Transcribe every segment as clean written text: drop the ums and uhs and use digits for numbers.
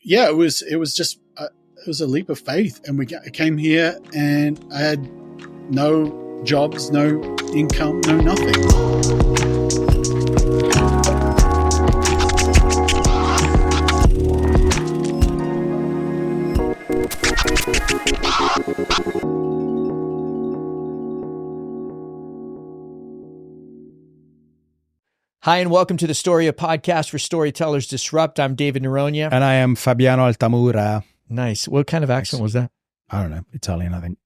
yeah, it was just it was a leap of faith, and I came here, and I had no jobs, no income, no nothing. Hi, and welcome to the Storia podcast for Storytellers Disrupt. I'm David Norona. And I am Fabiano Altamura. Nice. What kind of accent was that? I don't know. Italian, I think.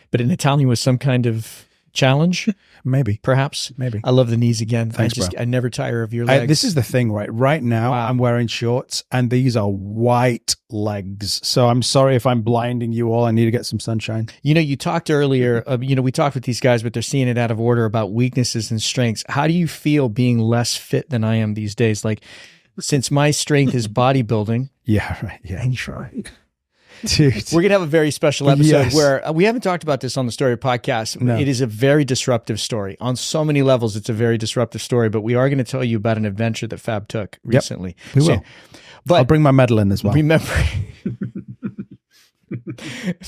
But in Italian was some kind of challenge? Maybe. Perhaps? Maybe. I love the knees again. Thanks, bro. I never tire of your legs. This is the thing, right? Right now, Wow. I'm wearing shorts, and these are white legs. So I'm sorry if I'm blinding you all. I need to get some sunshine. You know, you talked earlier, we talked with these guys, but they're seeing it out of order about weaknesses and strengths. How do you feel being less fit than I am these days? Like, since my strength is bodybuilding. Yeah, right. Yeah. And you're right. Dude. We're going to have a very special episode Yes. where we haven't talked about this on the Story podcast. No. It is a very disruptive story. On so many levels, it's a very disruptive story, but we are going to tell you about an adventure that Fab took recently. We will. But I'll bring my medal in as well.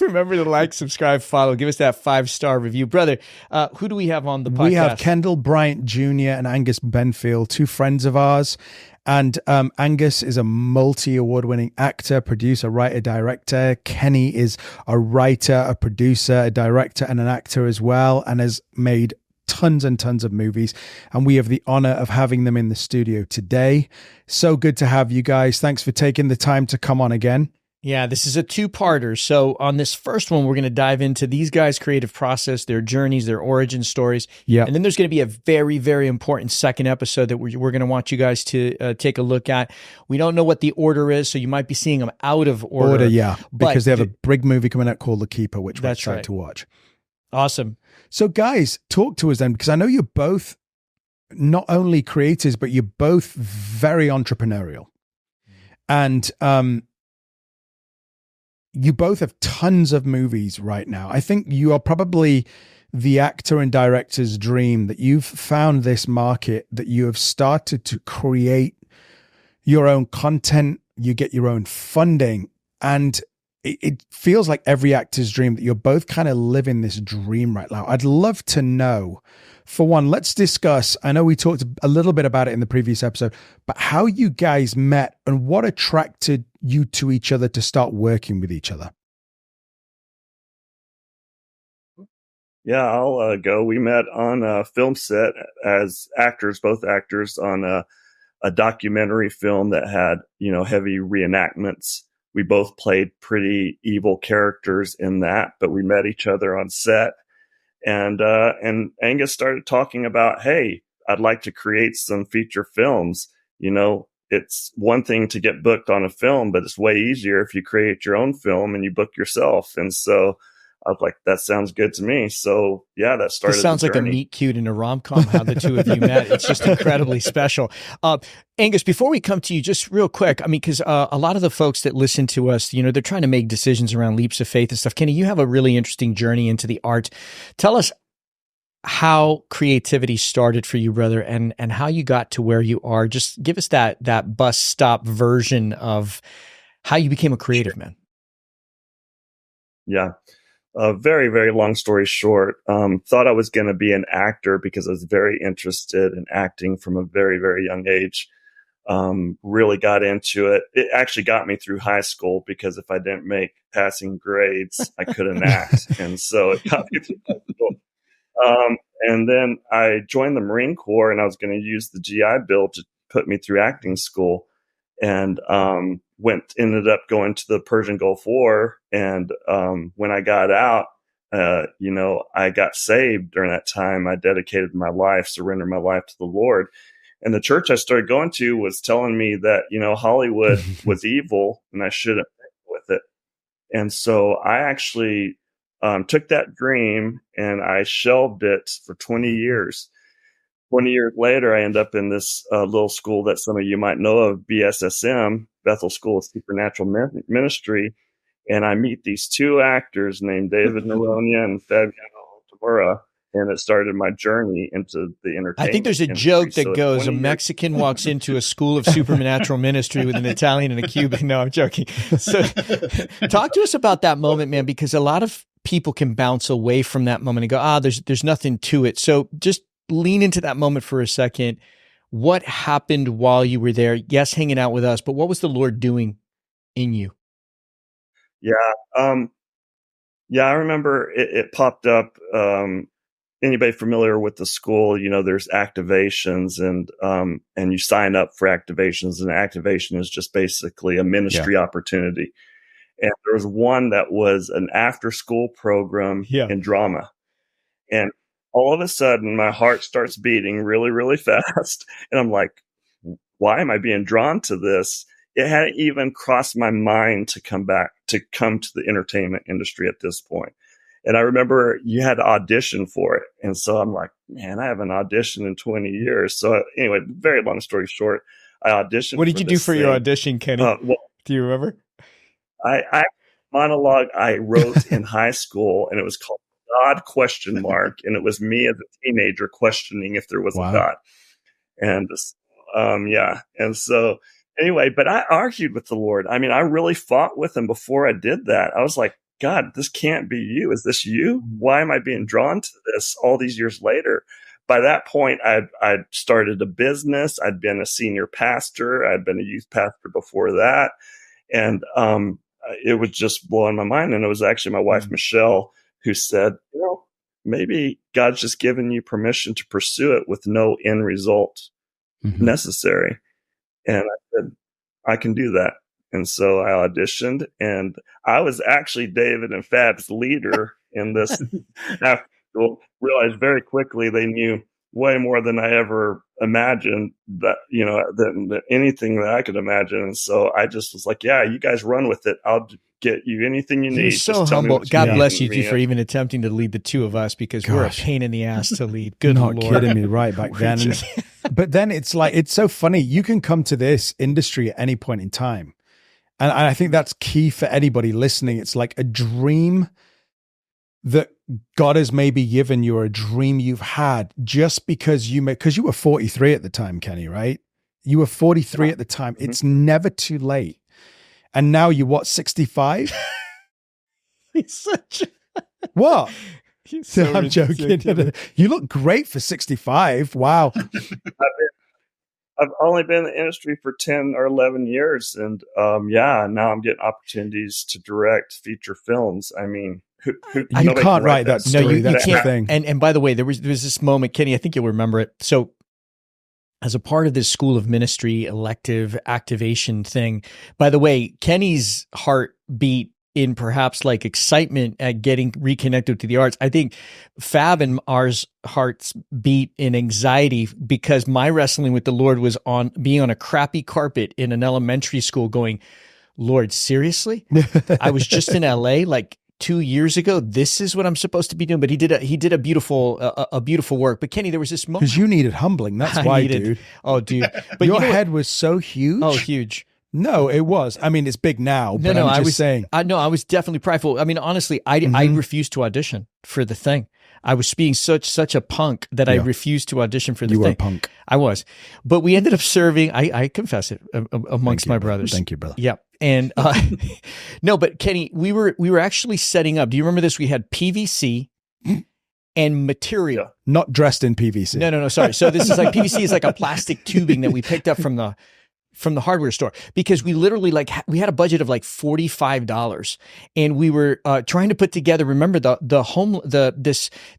remember to like, subscribe, follow, give us that 5-star review. Brother, who do we have on the podcast? We have Kendall, Bryant Jr., and Angus Benfield, two friends of ours. And Angus is a multi-award-winning actor, producer, writer, director. Kenny is a writer, a producer, a director, and an actor as well, and has made tons and tons of movies. And we have the honor of having them in the studio today. So good to have you guys. Thanks for taking the time to come on again. Yeah, this is a two-parter. So on this first one, we're going to dive into these guys' creative process, their journeys, their origin stories. Yeah. And then there's going to be a very, very important second episode that we're going to want you guys to take a look at. We don't know what the order is, so you might be seeing them out of order. Yeah, because But they have a big movie coming out called The Keeper, which we're That's excited right. to watch. Awesome. So guys, talk to us then, because I know you're both not only creators, but you're both very entrepreneurial. And you both have tons of movies right now. I think you are probably the actor and director's dream, that you've found this market, that you have started to create your own content, you get your own funding, and it feels like every actor's dream that you're both kind of living this dream right now. I'd love to know, for one, let's discuss, I know we talked a little bit about it in the previous episode, but how you guys met and what attracted you to each other to start working with each other. Yeah, I'll go. We met on a film set as actors, both actors, on a documentary film that had, heavy reenactments. We both played pretty evil characters in that, but we met each other on set. And Angus started talking about, hey, I'd like to create some feature films. It's one thing to get booked on a film, but it's way easier if you create your own film and you book yourself. And so I was like, that sounds good to me. So yeah, that started. This sounds like a meet cute in a rom-com, how the two of you met. It's just incredibly special. Angus, before we come to you, just real quick, because a lot of the folks that listen to us, they're trying to make decisions around leaps of faith and stuff. Kenny, you have a really interesting journey into the art. Tell us how creativity started for you, brother, and how you got to where you are. Just give us that bus stop version of how you became a creative, man. Yeah. Very, very long story short, thought I was going to be an actor because I was very interested in acting from a very, very young age. Really got into it. It actually got me through high school, because if I didn't make passing grades, I couldn't act. And so it got me through high school. And then I joined the Marine Corps, and I was going to use the GI Bill to put me through acting school. And ended up going to the Persian Gulf War. And when I got out, I got saved during that time. I dedicated my life, surrendered my life to the Lord. And the church I started going to was telling me that, Hollywood was evil and I shouldn't with it. And so I actually took that dream and I shelved it for 20 years. 20 years later, I end up in this little school that some of you might know of, BSSM, Bethel School of Supernatural Ministry. And I meet these two actors named David Norona and Fabiano Altamura. and it started my journey into the entertainment. I think there's a industry. joke that So goes, a 20 years- Mexican walks into a school of supernatural ministry with an Italian and a Cuban. No, I'm joking. So talk to us about that moment, man, because a lot of people can bounce away from that moment and go, there's nothing to it. So just lean into that moment for a second. What happened while you were there? Yes, hanging out with us, but what was the Lord doing in you? Yeah. Yeah, I remember it popped up. Anybody familiar with the school, there's activations and you sign up for activations, and activation is just basically a ministry opportunity. And there was one that was an after school program in drama. And all of a sudden my heart starts beating really, really fast. And I'm like, why am I being drawn to this? It hadn't even crossed my mind to come to the entertainment industry at this point. And I remember you had to audition for it. And so I'm like, man, I haven't auditioned in 20 years. So anyway, very long story short, I auditioned. What did you do for your audition, Kenny? Do you remember? I monologue I wrote in high school, and it was called God ? And it was me as a teenager questioning if there was a God. And and so anyway, but I argued with the Lord. I mean, I really fought with him before I did that. I was like, God, this can't be you. Is this you? Why am I being drawn to this all these years later? By that point, I'd started a business. I'd been a senior pastor. I'd been a youth pastor before that. And it was just blowing my mind. And it was actually my wife, Michelle, who said, maybe God's just given you permission to pursue it with no end result necessary. And I said, I can do that. And so I auditioned, and I was actually David and Fab's leader in this after school. Realized very quickly they knew way more than I ever imagined, that, than anything that I could imagine. And so I just was like, yeah, you guys run with it. I'll get you anything you need. He's so humble. God bless you for even attempting to lead the two of us, because we're a pain in the ass to lead. Good Not Lord. kidding me, right back then. But then it's like, it's so funny. You can come to this industry at any point in time. And I think that's key for anybody listening. It's like a dream that God has maybe given you, or a dream you've had, just because you were 43 at the time, Kenny, right? You were 43 at the time. It's never too late. And now you're what, 65? He's such a... What? So I'm joking. You look great for 65. Wow. I've only been in the industry for 10 or 11 years. And now I'm getting opportunities to direct feature films. I mean, you can't write that story. No, you That's can't. the thing. And by the way, there was this moment, Kenny, I think you'll remember it. So as a part of this School of Ministry elective activation thing, by the way, Kenny's heart beat in perhaps like excitement at getting reconnected to the arts. I think Fab and ours hearts beat in anxiety, because my wrestling with the Lord was on being on a crappy carpet in an elementary school going, Lord, seriously? I was just in LA like 2 years ago. This is what I'm supposed to be doing. But he did a beautiful work. But Kenny, there was this moment. Because you needed humbling. That's why, dude. Oh, dude. But your head was so huge. Oh, huge. No, it was. I mean, it's big now. But No, I'm just saying. I was definitely prideful. I mean, honestly, I refused to audition for the thing. I was being such a punk that I refused to audition for the thing. You were a punk. I was. But we ended up serving, I confess it, amongst my brothers. Thank you, brother. Yeah. And no, but Kenny, we were actually setting up. Do you remember this? We had PVC and material. Not dressed in PVC. No, sorry. So this is like, PVC is like a plastic tubing that we picked up from the hardware store, because we literally we had a budget of like $45, and we were trying to put together, remember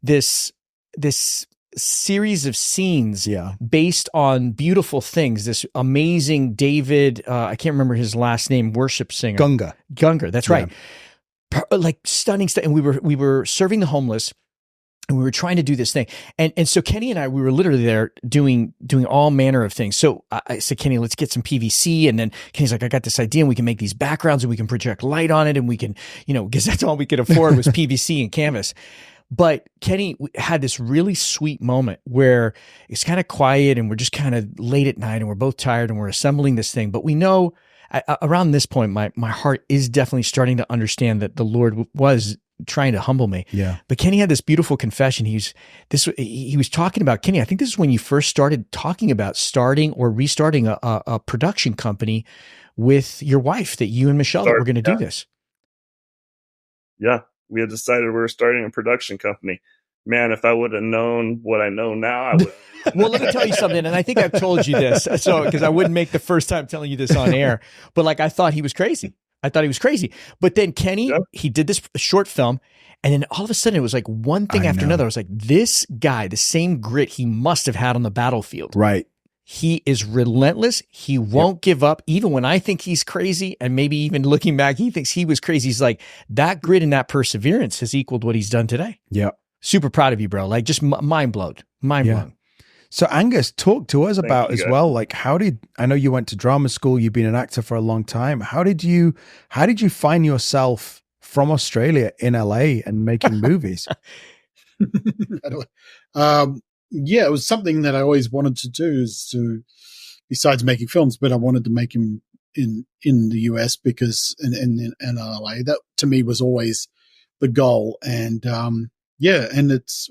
this series of scenes based on beautiful things. This amazing David, I can't remember his last name, worship singer. Gungar. That's right. Like stunning stuff. And we were serving the homeless. And we were trying to do this thing. And so Kenny and I, we were literally there doing all manner of things. So I said, Kenny, let's get some PVC. And then Kenny's like, I got this idea, and we can make these backgrounds, and we can project light on it, and we can, because that's all we could afford was PVC and canvas. But Kenny had this really sweet moment where it's kind of quiet, and we're just kind of late at night, and we're both tired, and we're assembling this thing. But we know around this point, my heart is definitely starting to understand that the Lord was trying to humble me. Yeah. But Kenny had this beautiful confession. He was talking about, Kenny, I think this is when you first started talking about starting or restarting a production company with your wife, that you and Michelle were going to do this. Yeah. We had decided we were starting a production company. Man, if I would have known what I know now, I would. Well, let me tell you something. And I think I've told you this. So, because I wouldn't make the first time telling you this on air, but like, I thought he was crazy. But then Kenny, he did this short film. And then all of a sudden it was like one thing after another. I was like, this guy, the same grit he must have had on the battlefield. Right. He is relentless. He won't give up. Even when I think he's crazy, and maybe even looking back, he thinks he was crazy. He's like, that grit and that perseverance has equaled what he's done today. Yeah. Super proud of you, bro. Like, just mind blown. So Angus, talk to us about as well. Like, I know you went to drama school, you've been an actor for a long time. How did you find yourself from Australia in LA and making movies? Yeah, it was something that I always wanted to do, besides making films, but I wanted to make them in the US because in LA, that to me was always the goal. And, and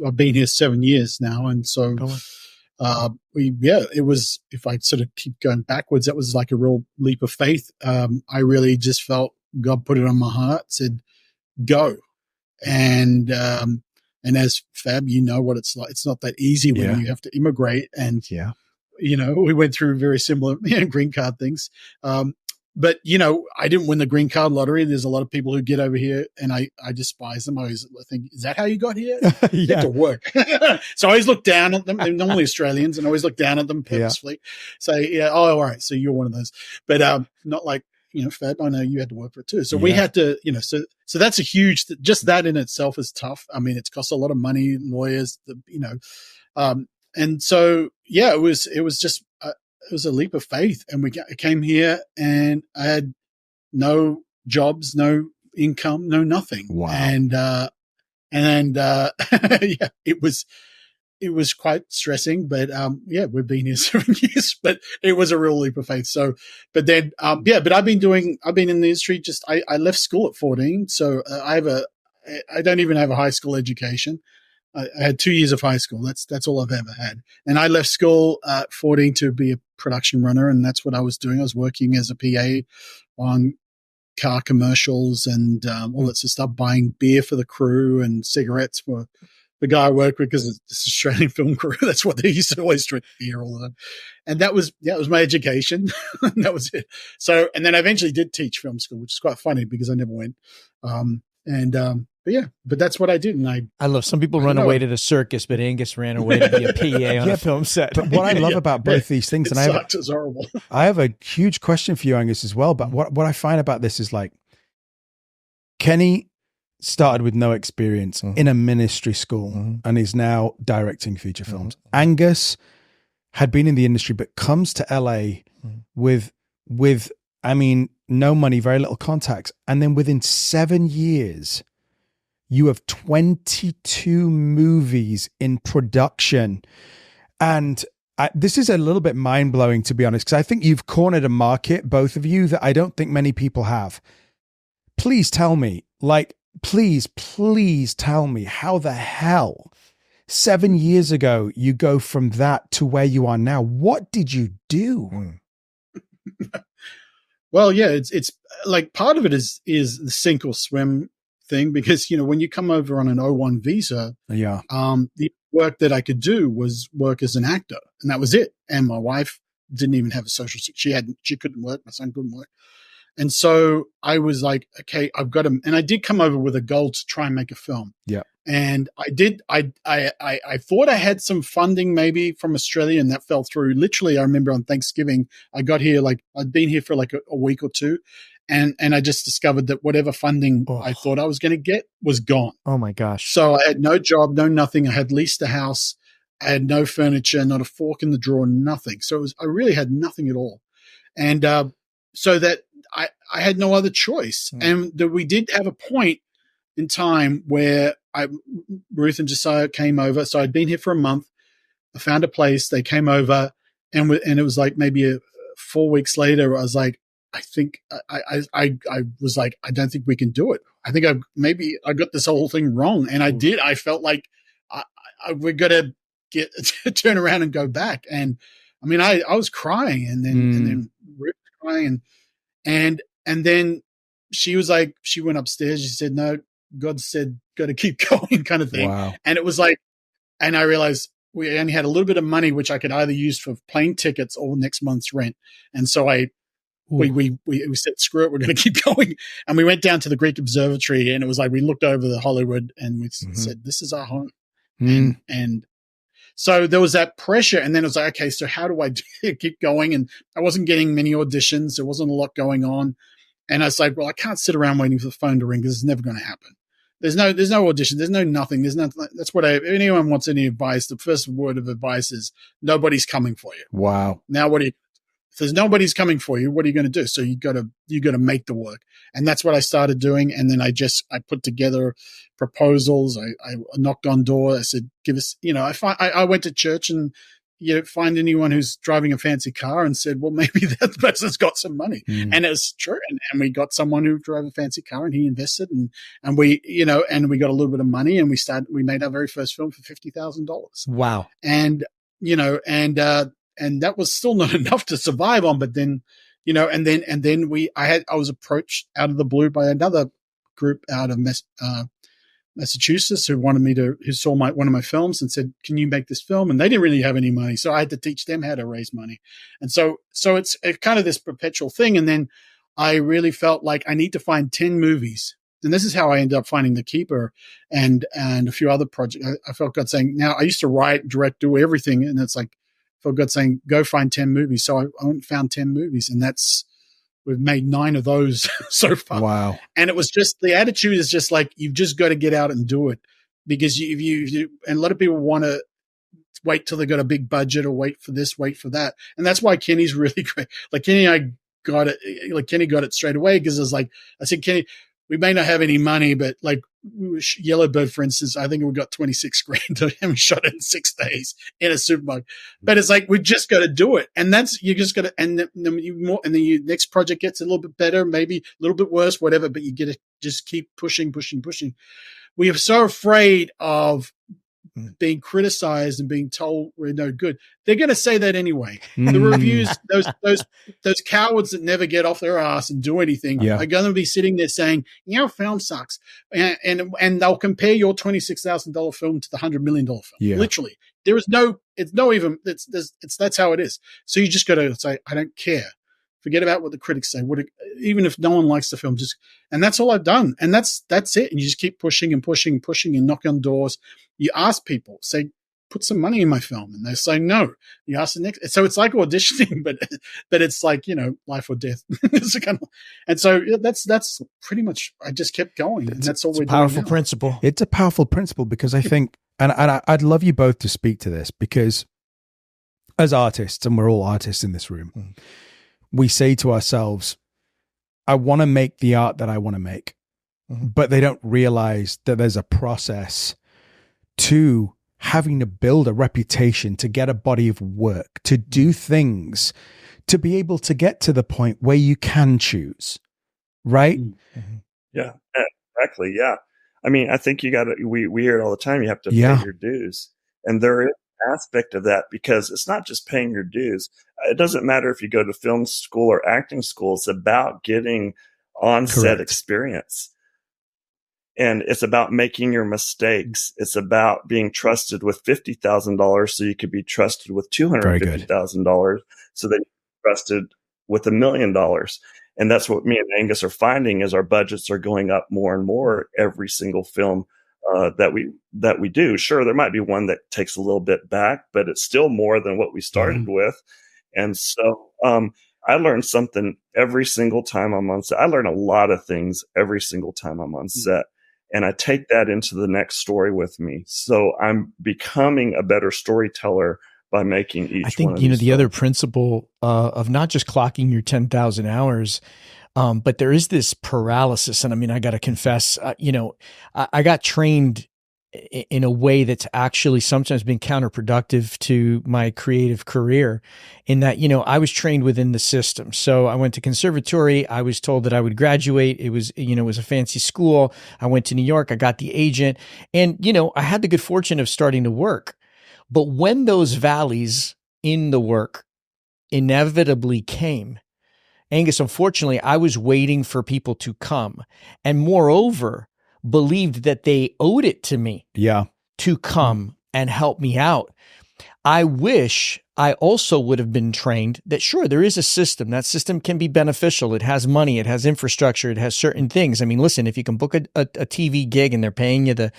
I've been here 7 years now. And so, it was, if I sort of keep going backwards, that was like a real leap of faith. I really just felt God put it on my heart, said, go. And as Fab, you know what it's like. It's not that easy when you have to immigrate. And, we went through very similar green card things. But, I didn't win the green card lottery. There's a lot of people who get over here and I despise them. I always think, is that how you got here? You have to work. So I always look down at them. They're normally Australians, and I always look down at them purposefully. Say, all right. So you're one of those. But not like, Fab, I know you had to work for it too. So we had to, so that's a huge, just that in itself is tough. I mean, it's cost a lot of money, lawyers, and so, it was just, it was a leap of faith. And we came here and I had no jobs, no income, no nothing. Wow. And it was quite stressing, but, we've been here 7 years, but it was a real leap of faith. So, but then, but I've been in the industry I left school at 14. So I don't even have a high school education. I had 2 years of high school. That's all I've ever had. And I left school at 14 to be a production runner. And that's what I was doing. I was working as a PA on car commercials and all that sort of stuff, buying beer for the crew and cigarettes for the guy I worked with, because it's this Australian film crew. That's what they used to always drink beer all the time. And that was my education. That was it. So, and then I eventually did teach film school, which is quite funny because I never went. But that's what I did. And I love, some people run away to the circus, but Angus ran away to be a PA on a film set. But what I love about both these things, and it was horrible. I have a huge question for you, Angus, as well. But what I find about this is, like, Kenny started with no experience in a ministry school and is now directing feature films. Angus had been in the industry, but comes to LA with I mean, no money, very little contacts. And then within 7 years, you have 22 movies in production. And this is a little bit mind-blowing, to be honest, because I think you've cornered a market, both of you, that I don't think many people have. Please tell me, please tell me how the hell 7 years ago you go from that to where you are now. What did you do? Well, it's like, part of it is the sink or swim thing, because, when you come over on an O1 visa, the work that I could do was work as an actor, and that was it. And my wife didn't even have a social, she couldn't work. My son couldn't work. And so I was like, okay, I've got to, and I did come over with a goal to try and make a film. Yeah. And I did, I thought I had some funding maybe from Australia, and that fell through. Literally, I remember on Thanksgiving, I got here, I'd been here for like a week or two. And I just discovered that whatever funding I thought I was going to get was gone. Oh my gosh. So I had no job, no nothing. I had leased a house. I had no furniture, not a fork in the drawer, nothing. So I really had nothing at all. And so that I had no other choice. And we did have a point in time where Ruth and Josiah came over. So I'd been here for a month. I found a place. They came over, and it was like maybe 4 weeks later, I was like, I think I was like, I don't think we can do it. I think maybe I got this whole thing wrong. And I did. I felt like we're going to turn around and go back. And I mean, I was crying and then Rick was crying and then she was like, she went upstairs. She said, no, God said, got to keep going kind of thing. Wow. And it was like, and I realized we only had a little bit of money, which I could either use for plane tickets or next month's rent. And so we said, screw it, we're going to keep going. And we went down to the Greek Observatory and it was like, we looked over the Hollywood and we said, this is our home. And so there was that pressure. And then it was like, okay, so how do I keep going? And I wasn't getting many auditions. There wasn't a lot going on. And I was like, well, I can't sit around waiting for the phone to ring because it's never going to happen. There's no audition. There's no nothing. There's nothing. That's what if anyone wants any advice, the first word of advice is nobody's coming for you. Wow. Now, if there's nobody's coming for you, what are you going to do? So you got to make the work. And that's what I started doing. And then I put together proposals. I knocked on doors. I said, give us, I went to church and, find anyone who's driving a fancy car and said, well, maybe that person's got some money. And it's true. And we got someone who drove a fancy car and he invested and we, and we got a little bit of money and we made our very first film for $50,000. Wow. And, and that was still not enough to survive on, but then, I was approached out of the blue by another group out of Massachusetts who saw one of my films and said, can you make this film? And they didn't really have any money. So I had to teach them how to raise money. And so it's kind of this perpetual thing. And then I really felt like I need to find 10 movies. And this is how I ended up finding The Keeper and a few other projects. I felt God saying, now I used to write, direct, do everything. And it's like, I felt God saying, go find 10 movies. So I went and found 10 movies and we've made 9 of those so far. Wow. And it was just, the attitude is just like, you've just got to get out and do it because and a lot of people want to wait till they got a big budget or wait for this, wait for that. And that's why Kenny's really great. Like Kenny and I got it, like Kenny got it straight away. Cause I said, Kenny, we may not have any money, but like Yellowbird, for instance, I think we got 26 grand and we shot it in 6 days in a supermarket. But it's like, we just got to do it. And you just got to, and then your next project gets a little bit better, maybe a little bit worse, whatever, but you get to just keep pushing. We are so afraid of being criticized and being told we're no good. They're going to say that anyway. The reviews, those cowards that never get off their ass and do anything are going to be sitting there saying, your film sucks. And they'll compare your $26,000 film to the $100 million film. Yeah. Literally. There is that's how it is. So you just got to say, I don't care. Forget about what the critics say. Even if no one likes the film, and that's all I've done. And that's it. And you just keep pushing and knock on doors. You ask people, say, put some money in my film. And they say, no. You ask the next. So it's like auditioning, but it's like, life or death. And so that's pretty much, I just kept going. And that's all we're doing. It's a powerful principle. It's a powerful principle because I think, and I'd love you both to speak to this because as artists, and we're all artists in this room, we say to ourselves, I want to make the art that I want to make, but they don't realize that there's a process to having to build a reputation, to get a body of work, to do things, to be able to get to the point where you can choose, right? Yeah, exactly. Yeah. I mean, I think you got to, we hear it all the time. You have to pay your dues. And there is an aspect of that because it's not just paying your dues. It doesn't matter if you go to film school or acting school. It's about getting on-set experience. And it's about making your mistakes. It's about being trusted with $50,000 so you could be trusted with $250,000 so that you're trusted with $1 million. And that's what me and Angus are finding is our budgets are going up more and more every single film that we do. Sure, there might be one that takes a little bit back, but it's still more than what we started with. And so I learn something every single time I'm on set. I learn a lot of things every single time I'm on set. And I take that into the next story with me. So I'm becoming a better storyteller by making each one. I think, the films. Other principle of not just clocking your 10,000 hours, but there is this paralysis. And I mean, I got to confess, I got trained in a way that's actually sometimes been counterproductive to my creative career, in that, you know, I was trained within the system. So I went to conservatory. I was told that I would graduate. It was, you know, it was a fancy school. I went to New York. I got the agent, and, you know, I had the good fortune of starting to work. But when those valleys in the work inevitably came, Angus, unfortunately, I was waiting for people to come, and moreover, believed that they owed it to me to come and help me out. I wish I also would have been trained that, sure, there is a system. That system can be beneficial. It has money. It has infrastructure. It has certain things. I mean, listen, if you can book a TV gig and they're paying you the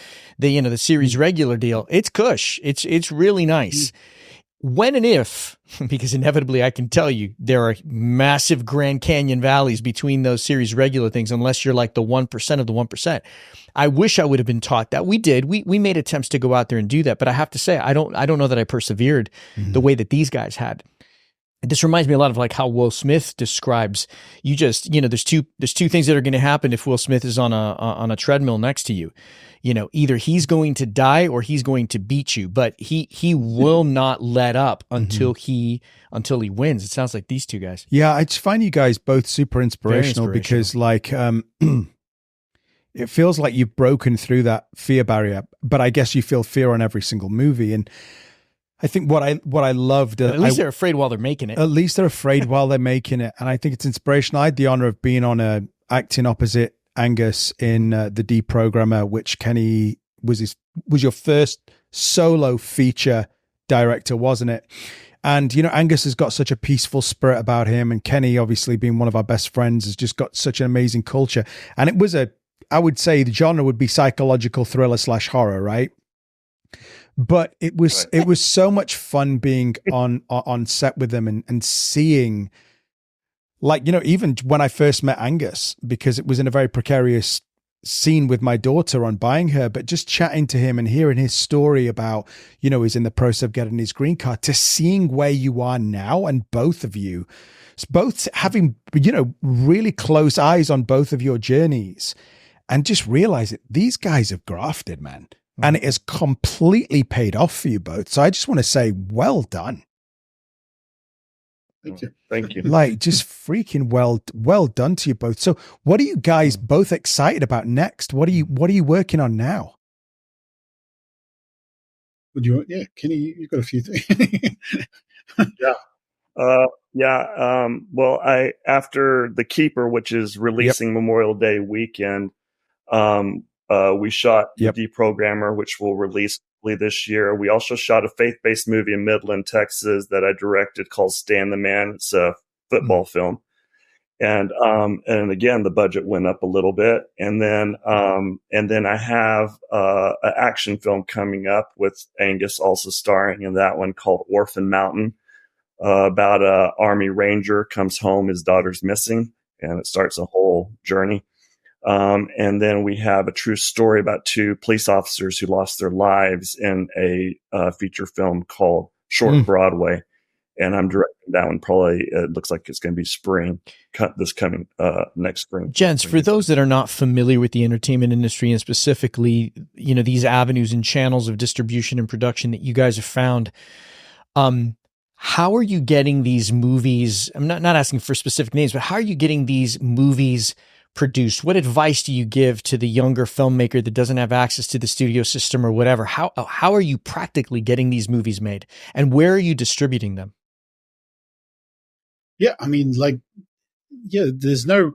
series regular deal, it's cush. It's really nice. When and if, because inevitably I can tell you there are massive Grand Canyon valleys between those series regular things, unless you're like the 1% of the 1%. I wish I would have been taught that. We did. We made attempts to go out there and do that, but I have to say, I don't know that I persevered the way that these guys had. This reminds me a lot of like how Will Smith describes, you just, you know, there's two things that are going to happen if Will Smith is on a treadmill next to you. You know, either he's going to die or he's going to beat you, but he will not let up until he wins. It sounds like these two guys. Yeah, I just find you guys both super inspirational, because like it feels like you've broken through that fear barrier, but I guess you feel fear on every single movie. And I think what I loved, at least they're afraid while they're making it. At least they're afraid while they're making it, and I think it's inspirational. I had the honor of being on acting opposite Angus in the Deprogrammer, which Kenny was your first solo feature director, wasn't it? And you know, Angus has got such a peaceful spirit about him, and Kenny, obviously being one of our best friends, has just got such an amazing culture. And it was I would say the genre would be psychological thriller / horror, right? But it was so much fun being on set with them and seeing, like, you know, even when I first met Angus, because it was in a very precarious scene with my daughter on buying her, but just chatting to him and hearing his story about, you know, he's in the process of getting his green card, to seeing where you are now, and both of you, both having, you know, really close eyes on both of your journeys, and just realize it, these guys have grafted, man. And it has completely paid off for you both. So I just want to say, well done. Thank you. Thank you. Like, just freaking well done to you both. So what are you guys both excited about next? What are you working on now? Kenny, you've got a few things. Well, after The Keeper, which is releasing Memorial Day weekend, we shot The Deprogrammer, which will release this year. We also shot a faith-based movie in Midland, Texas, that I directed called Stand the Man. It's a football film. And again, the budget went up a little bit. And then I have an action film coming up with Angus also starring in that one, called Orphan Mountain, about a Army Ranger comes home, his daughter's missing, and it starts a whole journey. And then we have a true story about two police officers who lost their lives in a feature film called Short Broadway. And I'm directing that one. Probably it looks like it's going to be spring, this coming next spring. Gents, for those that are not familiar with the entertainment industry, and specifically, you know, these avenues and channels of distribution and production that you guys have found, how are you getting these movies? I'm not asking for specific names, but how are you getting these movies produced? What advice do you give to the younger filmmaker that doesn't have access to the studio system or whatever? How are you practically getting these movies made, and where are you distributing them? Yeah, I mean, there's no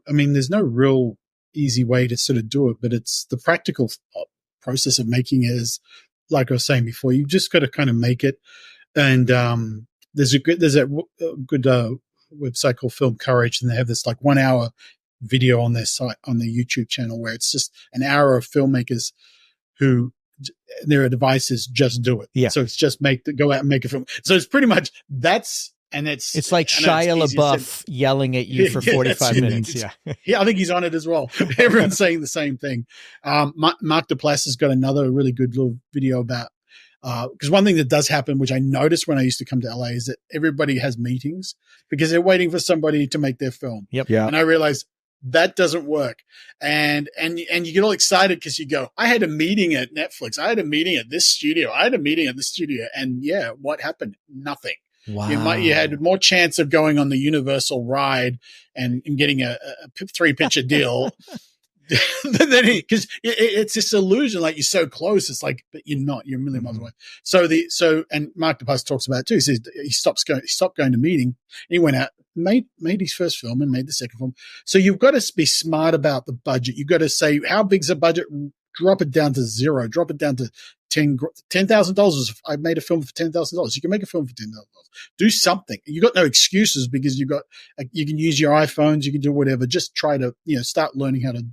real easy way to sort of do it, but it's the practical process of making it is, like I was saying before, you just got to kind of make it. And there's a good website called Film Courage, and they have this like 1 hour video on their site, on their YouTube channel, where it's just an hour of filmmakers who their advice is just do it. Yeah. So it's just go out and make a film. So it's pretty much it's like Shia LaBeouf yelling at you for 45 minutes. Yeah, I think he's on it as well. Everyone's saying the same thing. Mark Duplass has got another really good little video about, because one thing that does happen, which I noticed when I used to come to LA, is that everybody has meetings because they're waiting for somebody to make their film. Yep. Yeah. And I realized That doesn't work. And you get all excited because you go, I had a meeting at Netflix. I had a meeting at this studio. I had a meeting at this studio. And yeah, what happened? Nothing. Wow. You had more chance of going on the Universal ride and getting a 3-picture deal because it's this illusion, like you're so close. It's like, but you're not. You're a million miles away. And Mark DePass talks about it too. He says he stopped going to meeting. He went out, made his first film, and made the second film. So you've got to be smart about the budget. You've got to say, how big's the budget? Drop it down to zero. Drop it down to $10,000. I made a film for $10,000. You can make a film for $10,000. Do something. You got no excuses because you can use your iPhones. You can do whatever. Just try to start learning how to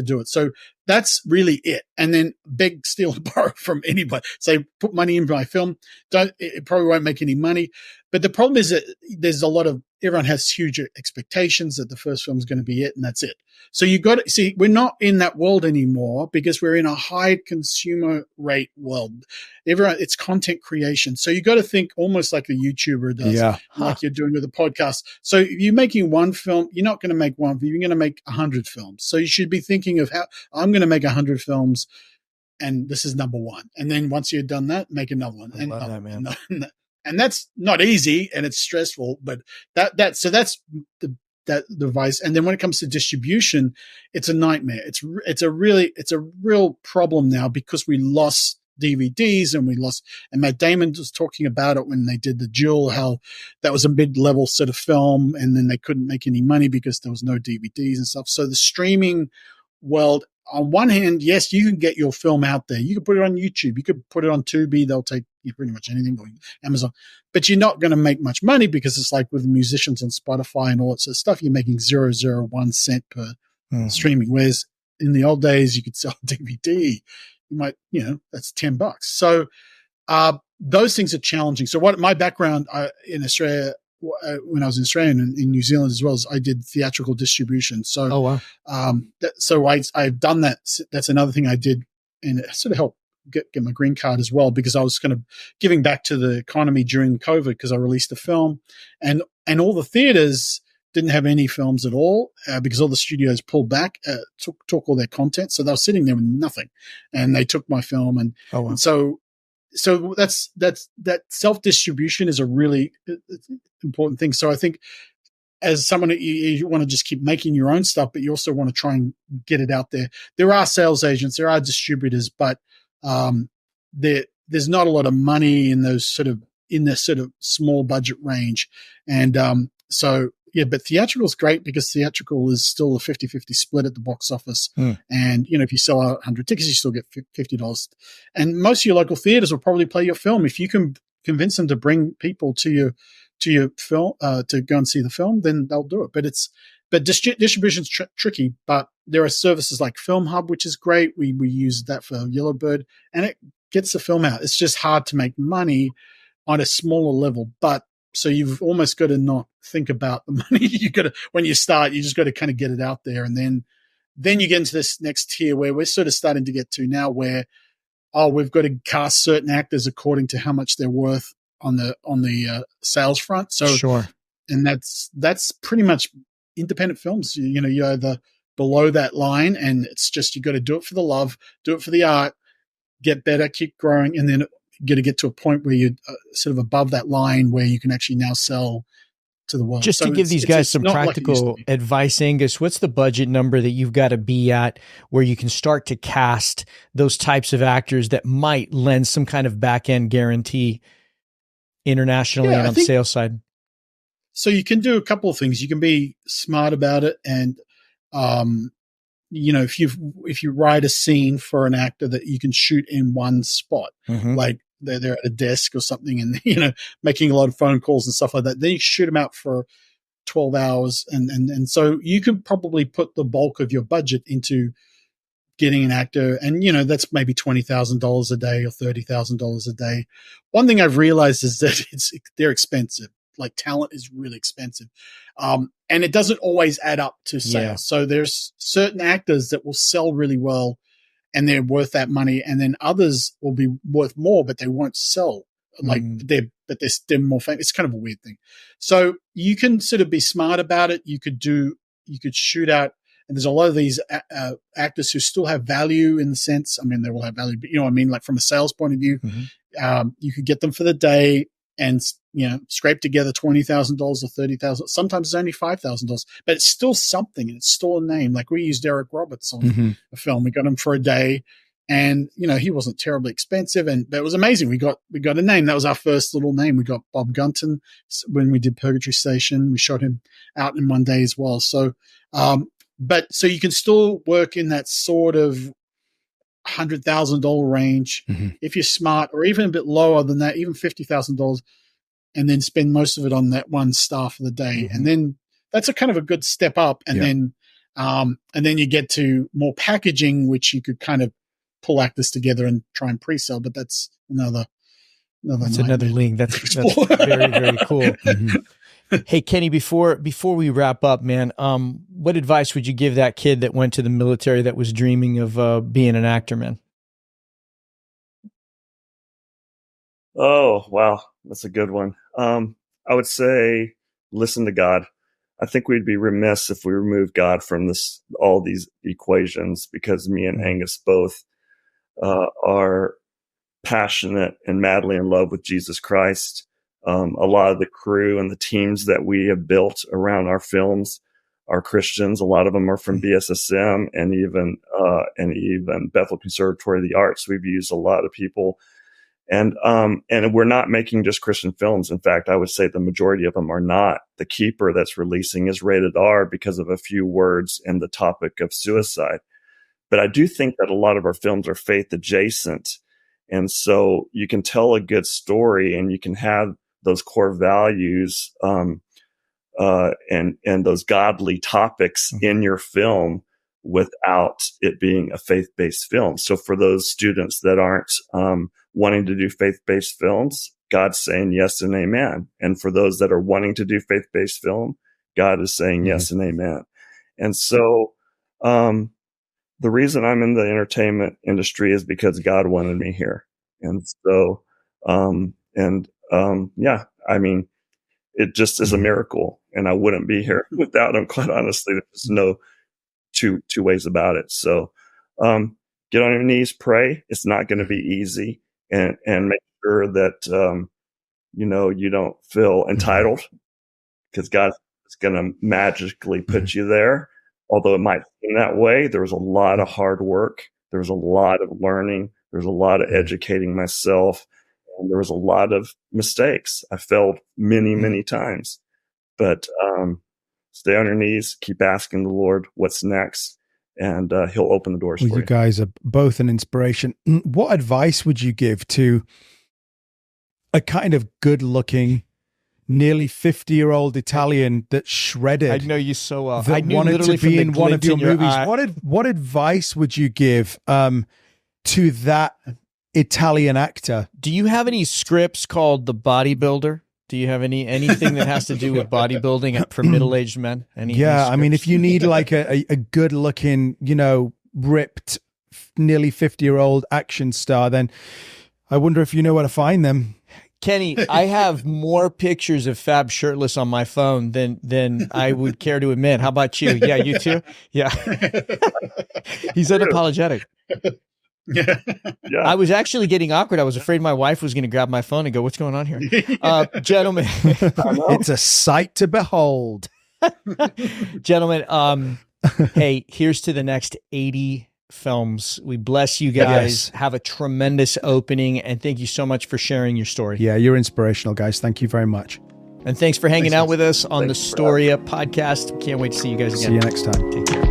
do it. So that's really it. And then beg, steal, and borrow from anybody. Say, put money in my film. It probably won't make any money. But the problem is that there's everyone has huge expectations that the first film is going to be it, and that's it. So you got to see, we're not in that world anymore because we're in a high consumer rate world. It's content creation. So you got to think almost like a YouTuber does, like you're doing with a podcast. So if you're making one film, you're not going to make one film. You're going to make 100 films. So you should be thinking of how I'm going to make 100 films, and this is number one. And then once you've done that, make another one. I love that, man. And that's not easy and it's stressful, but that's the device. And then when it comes to distribution, it's a nightmare. It's a real problem now because we lost DVDs and Matt Damon was talking about it when they did The Jewel, how that was a mid-level sort of film and then they couldn't make any money because there was no DVDs and stuff. So the streaming world, on one hand, yes, you can get your film out there. You can put it on YouTube. You could put it on Tubi. They'll take pretty much anything, or Amazon. But you're not going to make much money because it's like with musicians on Spotify and all that sort of stuff, you're making 0.001 cent per streaming. Whereas in the old days, you could sell a DVD. You might, that's $10. So those things are challenging. So what my background in Australia, when I was in Australia and in New Zealand as well, as I did theatrical distribution. So, I've done that. That's another thing I did, and it sort of helped get my green card as well, because I was kind of giving back to the economy during COVID because I released a film, and all the theaters didn't have any films at all because all the studios pulled back, took all their content. So they were sitting there with nothing, and they took my film, and so that self-distribution is a really important thing. So I think as someone, you want to just keep making your own stuff, but you also want to try and get it out there. There are sales agents, there are distributors, but there's not a lot of money in this sort of small budget range. And but theatrical is great because theatrical is still a 50-50 split at the box office. And, if you sell out 100 tickets, you still get $50. And most of your local theaters will probably play your film. If you can convince them to bring people to your film, to go and see the film, then they'll do it. But distribution's tricky, but there are services like Film Hub, which is great. We use that for Yellowbird, and it gets the film out. It's just hard to make money on a smaller level, but so you've almost got to not think about the money. You got to, when you start, you just got to kind of get it out there. And then you get into this next tier where we're sort of starting to get to now where, we've got to cast certain actors according to how much they're worth on the sales front. So, sure. And that's pretty much independent films. You're either below that line, and it's just, you got to do it for the love, do it for the art, get better, keep growing. And then got to get to a point where you're sort of above that line where you can actually now sell to the world. Just to give these guys some practical advice, Angus, what's the budget number that you've got to be at where you can start to cast those types of actors that might lend some kind of back-end guarantee internationally and on the sales side? So you can do a couple of things. You can be smart about it, and if you write a scene for an actor that you can shoot in one spot, like they're at a desk or something, and making a lot of phone calls and stuff like that, then you shoot them out for 12 hours, and so you can probably put the bulk of your budget into getting an actor, and that's maybe $20,000 a day or $30,000 a day. One thing I've realized is that they're expensive. Like, talent is really expensive. And it doesn't always add up to sales. Yeah. So there's certain actors that will sell really well and they're worth that money. And then others will be worth more, but they won't sell. Like they're more famous. It's kind of a weird thing. So you can sort of be smart about it. You could shoot out And there's a lot of these actors who still have value in the sense, I mean, they will have value, but you know what I mean? Like from a sales point of view, you could get them for the day and, you know, scrape together $20,000 or $30,000. Sometimes it's only $5,000, but it's still something. And it's still a name. Like we used Eric Roberts on a film. We got him for a day. And, you know, he wasn't terribly expensive, and but it was amazing. We got a name. That was our first little name. We got Bob Gunton when we did Purgatory Station. We shot him out in one day as well. So, but so you can still work in that sort of $100,000 range if you're smart, or even a bit lower than that, even $50,000, and then spend most of it on that one star for the day. And then that's a kind of a good step up. And then you get to more packaging, which you could kind of pull actors together and try and pre-sell, but that's another league. That's very, very cool. Hey, Kenny, before we wrap up, man, what advice would you give that kid that went to the military that was dreaming of being an actor, man? Oh, wow. That's a good one. I would say listen to God. I think we'd be remiss if we removed God from all these equations, because me and Angus both are passionate and madly in love with Jesus Christ. A lot of the crew and the teams that we have built around our films are Christians. A lot of them are from BSSM and even Bethel Conservatory of the Arts. We've used a lot of people, and we're not making just Christian films. In fact, I would say the majority of them are not. The Keeper that's releasing is rated R because of a few words in the topic of suicide. But I do think that a lot of our films are faith adjacent. And so you can tell a good story and you can have those core values, and those godly topics in your film without it being a faith-based film. So for those students that aren't, wanting to do faith-based films, God's saying yes and amen. And for those that are wanting to do faith-based film, God is saying yes and amen. And so, the reason I'm in the entertainment industry is because God wanted me here. And so, yeah, I mean, it just is a miracle, and I wouldn't be here without him, quite honestly. There's no two ways about it. So, get on your knees, pray. It's not going to be easy, and make sure that, you don't feel entitled, because God is going to magically put you there. Although it might seem that way, there was a lot of hard work. There was a lot of learning. There was a lot of educating myself. And there was a lot of mistakes. I failed many, many times. But stay on your knees, keep asking the Lord what's next, and he'll open the doors for you. You guys are both an inspiration. What advice would you give to a kind of good-looking, nearly 50-year-old Italian that shredded? I know you so well. That I knew wanted literally to be in one of your movies. Eye. What advice would you give to that Italian actor? Do you have any scripts called The Bodybuilder? Do you have anything that has to do with bodybuilding for middle-aged men? I mean, if you need like a good-looking, ripped, nearly 50-year-old action star, then I wonder if you know where to find them. Kenny, I have more pictures of Fab shirtless on my phone than I would care to admit. How about you? Yeah, you too? Yeah. He's unapologetic. Yeah. I was actually getting awkward. I was afraid my wife was going to grab my phone and go, "What's going on here?" Gentlemen. It's a sight to behold. Gentlemen, hey, here's to the next 80 films. We bless you guys. Yes. Have a tremendous opening, and thank you so much for sharing your story. Yeah, you're inspirational, guys. Thank you very much. And thanks for hanging out with us on the Storia podcast. Can't wait to see you guys again. See you next time. Take care.